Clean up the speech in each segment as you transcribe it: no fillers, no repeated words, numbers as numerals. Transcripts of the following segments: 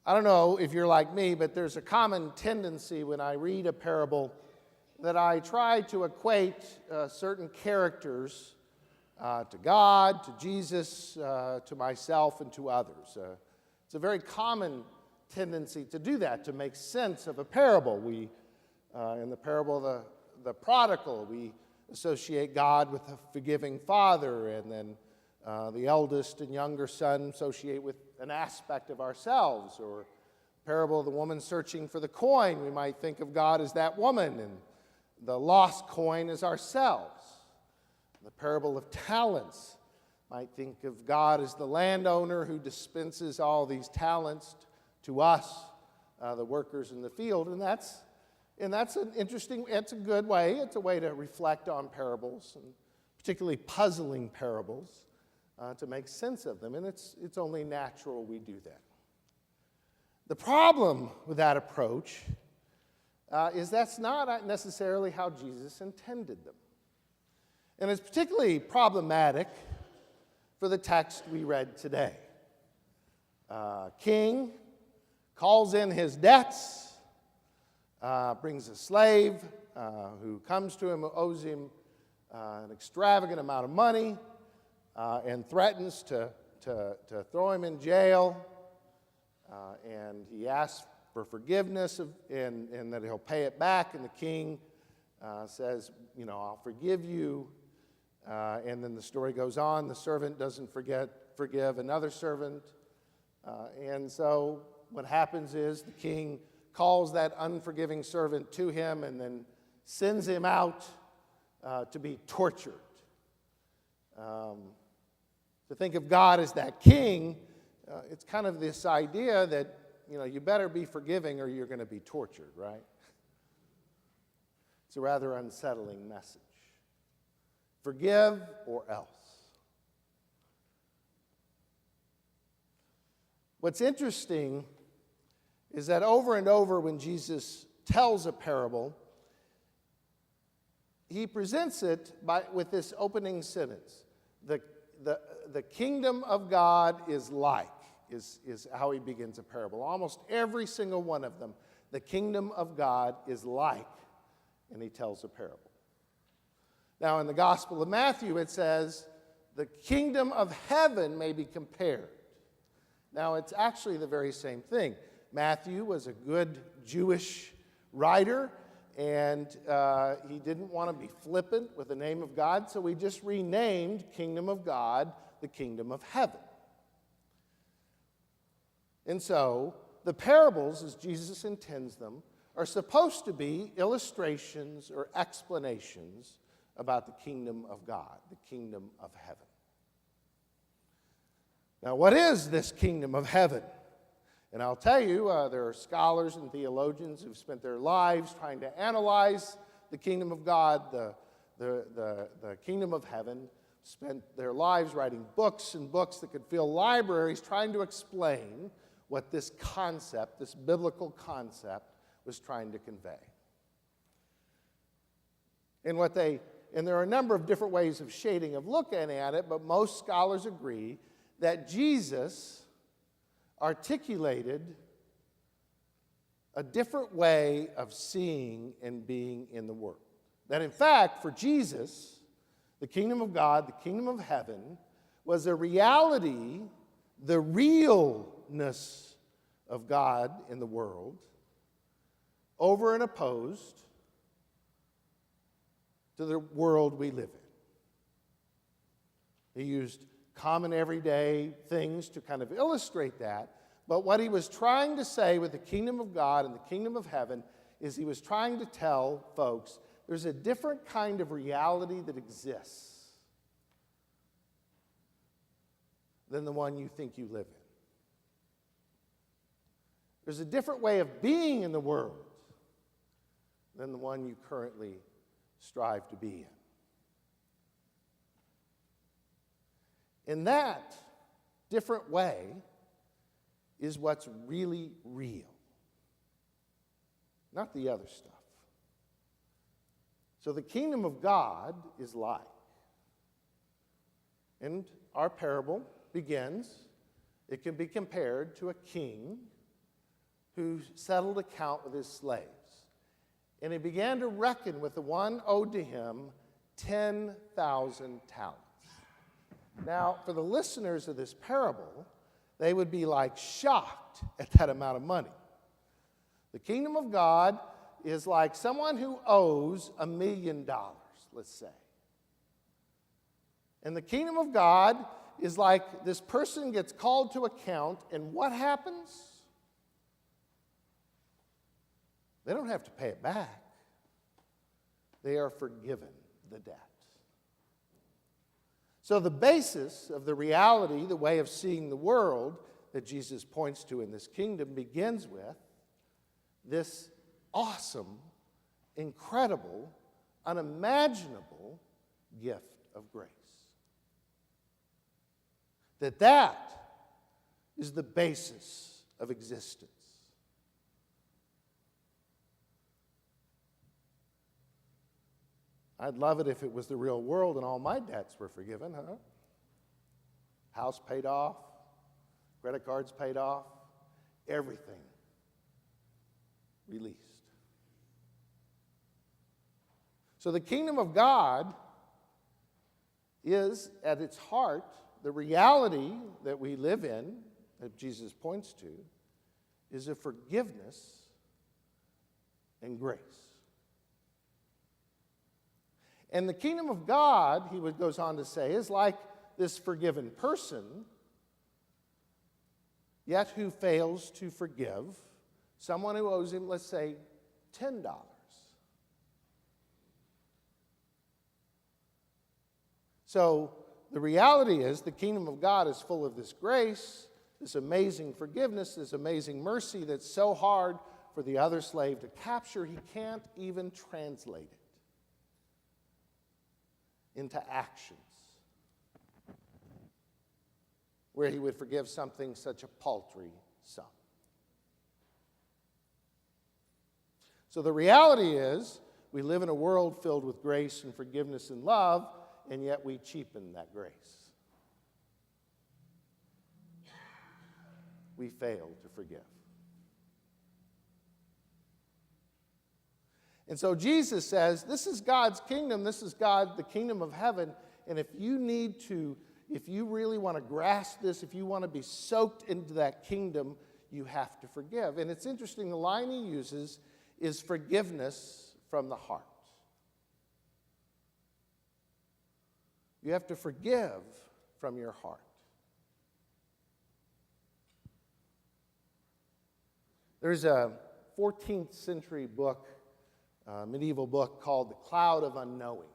I don't know if you're like me, but there's a common tendency when I read a parable that I try to equate certain characters to God, to Jesus, to myself, and to others. It's a very common tendency to do that, to make sense of a parable. In the parable of the prodigal, we associate God with a forgiving father, and then the eldest and younger son associate with an aspect of ourselves. Or parable of the woman searching for the coin, we might think of God as that woman, and the lost coin as ourselves. The parable of talents, might think of God as the landowner who dispenses all these talents to us, the workers in the field. And that's an interesting, it's a good way. It's a way to reflect on parables, and particularly puzzling parables, to make sense of them. And it's only natural we do that. The problem with that approach is that's not necessarily how Jesus intended them. And it's particularly problematic for the text we read today. King calls in his debts, brings a slave who comes to him, who owes him an extravagant amount of money, and threatens to throw him in jail. And he asks for forgiveness and that he'll pay it back. And the king says, I'll forgive you. And then the story goes on. The servant doesn't forgive another servant. And so what happens is the king calls that unforgiving servant to him and then sends him out to be tortured. To think of God as that king, it's kind of this idea that, you better be forgiving or you're going to be tortured, right? It's a rather unsettling message. Forgive or else. What's interesting is that over and over when Jesus tells a parable, he presents it with this opening sentence. The kingdom of God is like, is how he begins a parable. Almost every single one of them, the kingdom of God is like, and he tells a parable. Now, in the Gospel of Matthew, it says, the kingdom of heaven may be compared. Now, it's actually the very same thing. Matthew was a good Jewish writer, and he didn't want to be flippant with the name of God, so he just renamed kingdom of God the kingdom of heaven. And so, the parables, as Jesus intends them, are supposed to be illustrations or explanations about the kingdom of God, the kingdom of heaven. Now, what is this kingdom of heaven? And I'll tell you, there are scholars and theologians who've spent their lives trying to analyze the kingdom of God, the kingdom of heaven, spent their lives writing books and books that could fill libraries trying to explain what this concept, this biblical concept, was trying to convey. And there are a number of different ways of shading of looking at it, but most scholars agree that Jesus articulated a different way of seeing and being in the world. That in fact, for Jesus, the kingdom of God, the kingdom of heaven, was a reality, the realness of God in the world, over and opposed to the world we live in. He used common everyday things to kind of illustrate that, but what he was trying to say with the kingdom of God and the kingdom of heaven is he was trying to tell folks there's a different kind of reality that exists than the one you think you live in. There's a different way of being in the world than the one you currently strive to be in. And that different way is what's really real, not the other stuff. So the kingdom of God is like. And our parable begins, it can be compared to a king who settled account with his slaves. And he began to reckon with the one owed to him 10,000 talents. Now, for the listeners of this parable, they would be like shocked at that amount of money. The kingdom of God is like someone who owes $1 million, let's say. And the kingdom of God is like this person gets called to account, and what happens? They don't have to pay it back. They are forgiven the debt. So the basis of the reality, the way of seeing the world that Jesus points to in this kingdom begins with this awesome, incredible, unimaginable gift of grace. That is the basis of existence. I'd love it if it was the real world and all my debts were forgiven, huh? House paid off, credit cards paid off, everything released. So the kingdom of God is, at its heart, the reality that we live in, that Jesus points to, is a forgiveness and grace. And the kingdom of God, he goes on to say, is like this forgiven person, yet who fails to forgive someone who owes him, let's say, $10. So the reality is the kingdom of God is full of this grace, this amazing forgiveness, this amazing mercy that's so hard for the other slave to capture, he can't even translate it into actions where he would forgive something such a paltry sum. So the reality is we live in a world filled with grace and forgiveness and love, and yet we cheapen that grace. We fail to forgive. And so Jesus says, this is God's kingdom, this is God, the kingdom of heaven, and if you really want to grasp this, if you want to be soaked into that kingdom, you have to forgive. And it's interesting, the line he uses is forgiveness from the heart. You have to forgive from your heart. There's a 14th century book, medieval book called The Cloud of Unknowing,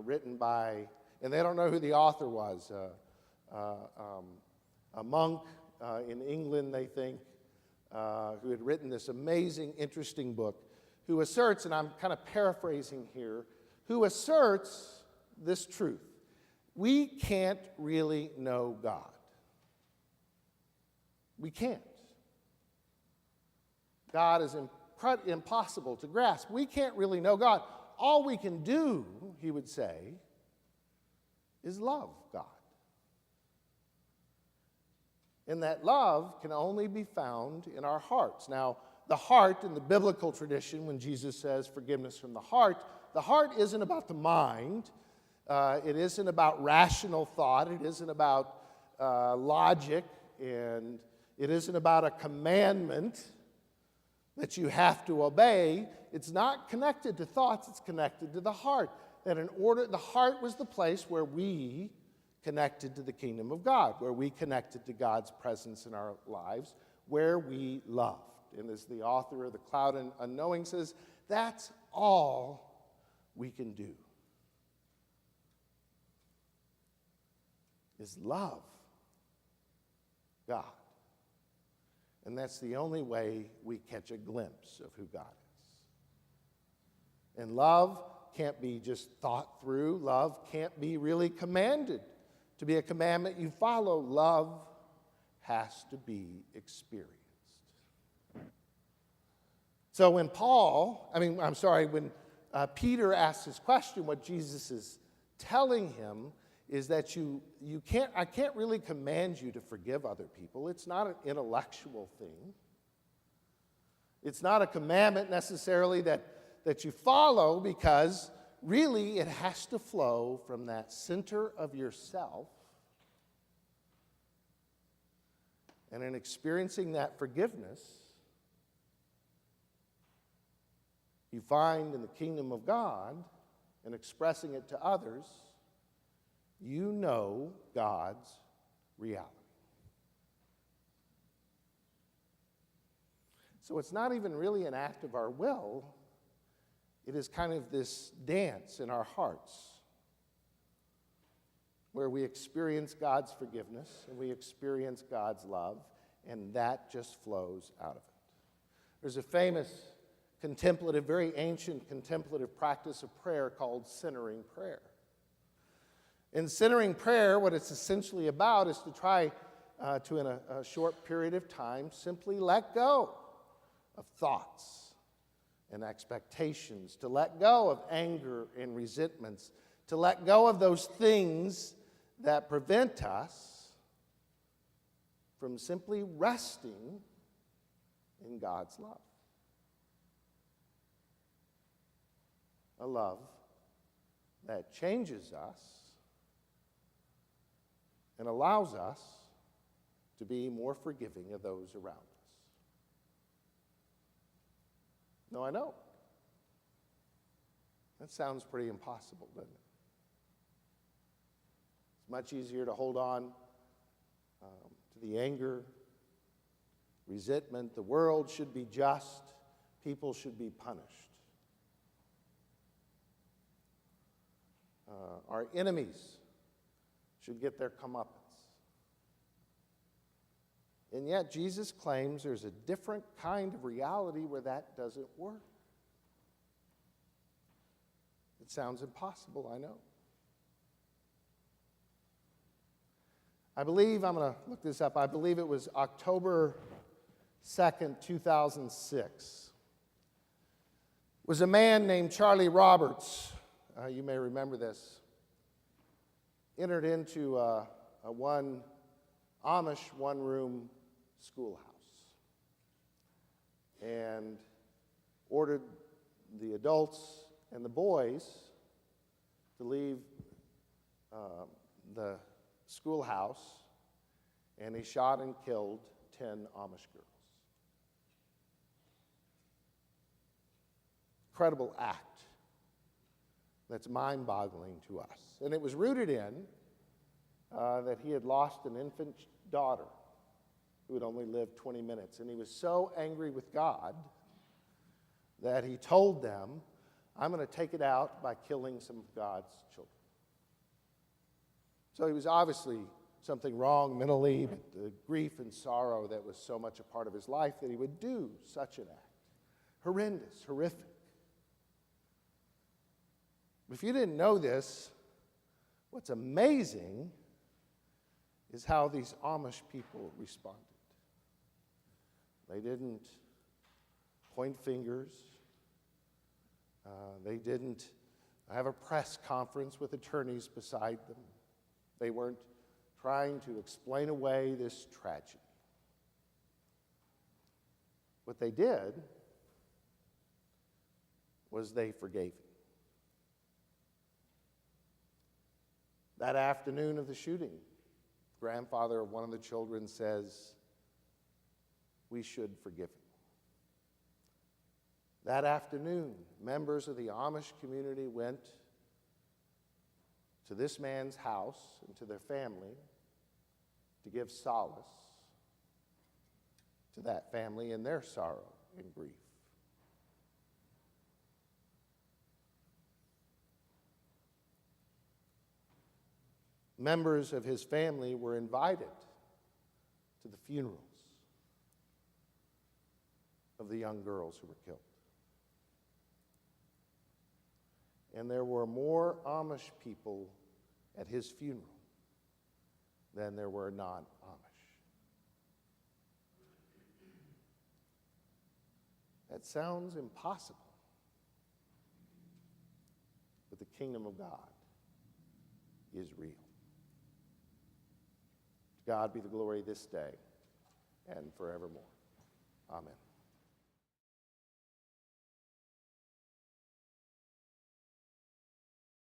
written by, and they don't know who the author was, a monk in England, they think, who had written this amazing, interesting book, who asserts, and I'm kind of paraphrasing here, who asserts this truth: we can't really know God. We can't. God is impossible to grasp. We can't really know God. All we can do, he would say, is love God. And that love can only be found in our hearts. Now, the heart in the biblical tradition, when Jesus says forgiveness from the heart isn't about the mind. It isn't about rational thought. It isn't about logic. And it isn't about a commandment that you have to obey. It's not connected to thoughts. It's connected to the heart. That the heart was the place where we connected to the kingdom of God, where we connected to God's presence in our lives, where we loved. And as the author of The Cloud of Unknowing says, that's all we can do, is love God. And that's the only way we catch a glimpse of who God is. And love can't be just thought through. Love can't be really commanded to be a commandment you follow. Love has to be experienced. So when Peter asks this question, what Jesus is telling him is that I can't really command you to forgive other people. It's not an intellectual thing. It's not a commandment necessarily that you follow, because really it has to flow from that center of yourself. And in experiencing that forgiveness, you find in the kingdom of God, and expressing it to others, you know God's reality. So it's not even really an act of our will. It is kind of this dance in our hearts where we experience God's forgiveness and we experience God's love, and that just flows out of it. There's a famous contemplative, very ancient contemplative practice of prayer called centering prayer. In centering prayer, what it's essentially about is to try to, in a short period of time, simply let go of thoughts and expectations, to let go of anger and resentments, to let go of those things that prevent us from simply resting in God's love. A love that changes us and allows us to be more forgiving of those around us. No, I know. That sounds pretty impossible, doesn't it? It's much easier to hold on to the anger, resentment. The world should be just. People should be punished. Our enemies should get their comeuppance. And yet Jesus claims there's a different kind of reality where that doesn't work. It sounds impossible, I know. I believe, I'm going to look this up, I believe it was October 2nd, 2006. It was a man named Charlie Roberts, you may remember this, entered into a Amish one-room schoolhouse and ordered the adults and the boys to leave the schoolhouse, and he shot and killed 10 Amish girls. Incredible act that's mind-boggling to us. And it was rooted in that he had lost an infant daughter who had only lived 20 minutes. And he was so angry with God that he told them, I'm going to take it out by killing some of God's children. So he was obviously something wrong mentally, but the grief and sorrow that was so much a part of his life that he would do such an act. Horrendous, horrific. If you didn't know this, what's amazing is how these Amish people responded. They didn't point fingers. They didn't have a press conference with attorneys beside them. They weren't trying to explain away this tragedy. What they did was they forgave him. That afternoon of the shooting, grandfather of one of the children says, we should forgive him. That afternoon, members of the Amish community went to this man's house and to their family to give solace to that family in their sorrow and grief. Members of his family were invited to the funerals of the young girls who were killed. And there were more Amish people at his funeral than there were non-Amish. That sounds impossible. But the kingdom of God is real. God be the glory this day and forevermore. Amen.